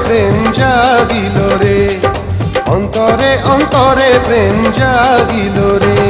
প্রেম জাগিল রে, অন্তরে অন্তরে প্রেম জাগিল রে।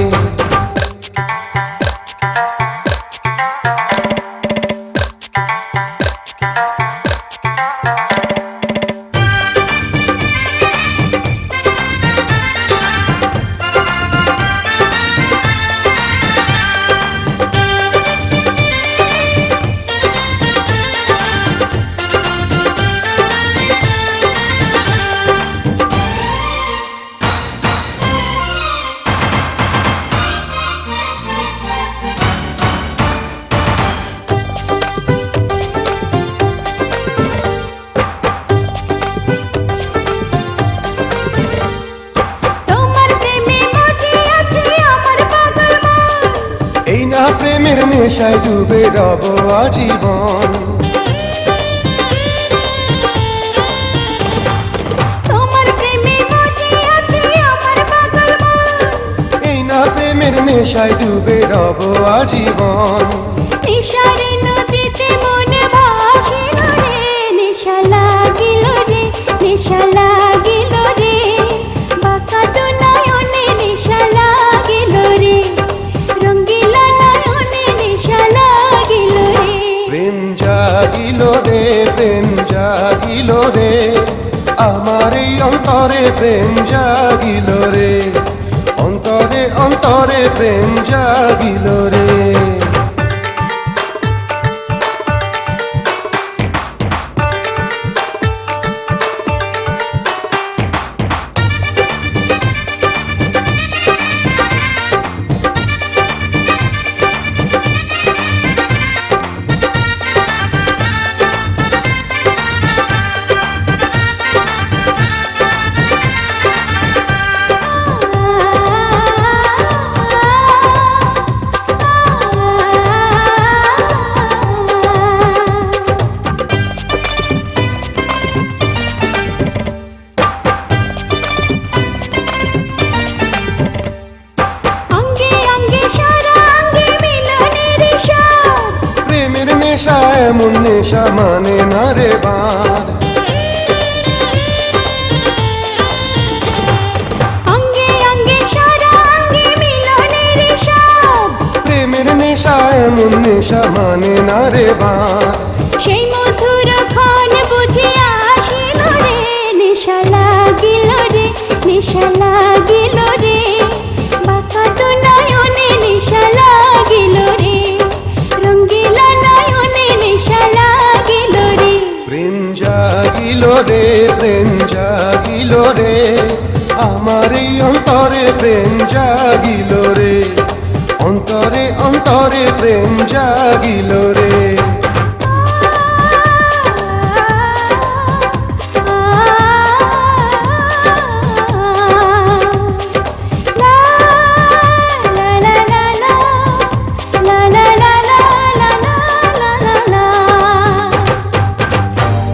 প্রেমের নেশায় ডুবে রব আজীবন, তোমার প্রেমে মজে আছে আমার পাগল মন। এই না প্রেমের নেশায় ডুবে রব আজীবন। নেশারে নদীতে মনে ভাসিল রে, নেশা লাগিল রে, নেশা লাগিল রে, বাঁকা তো নয়নে নেশা লাগিল রে, রঙ্গিলা নয়নে নেশা লাগিল রে। প্রেম জাগিল রে, প্রেম জাগিল রে, আমার এই অন্তরে প্রেম জাগিল রে, অন্তরে অন্তরে প্রেম জাগিল রে। নেশা এমন নেশা মানে না রে বাঁধ, অঙ্গে অঙ্গে সারা অঙ্গে মিলনের স্বাদ, প্রেমের নেশা এমন নেশা মানে না রে বাঁধ। সেই মধুর ক্ষণ বুঝে আসিল রে, নেশা লাগিল রে, নেশা লাগিল রে, বাঁকা তো নয়নে নেশা লাগিল রে, রঙ্গিলা নয়নে নেশা লাগিল রে। প্রেম জাগিল রে, প্রেম জাগিল রে, আমার এই অন্তরে প্রেম জাগিল রে, অন্তরে অন্তরে প্রেম জাগিল রে।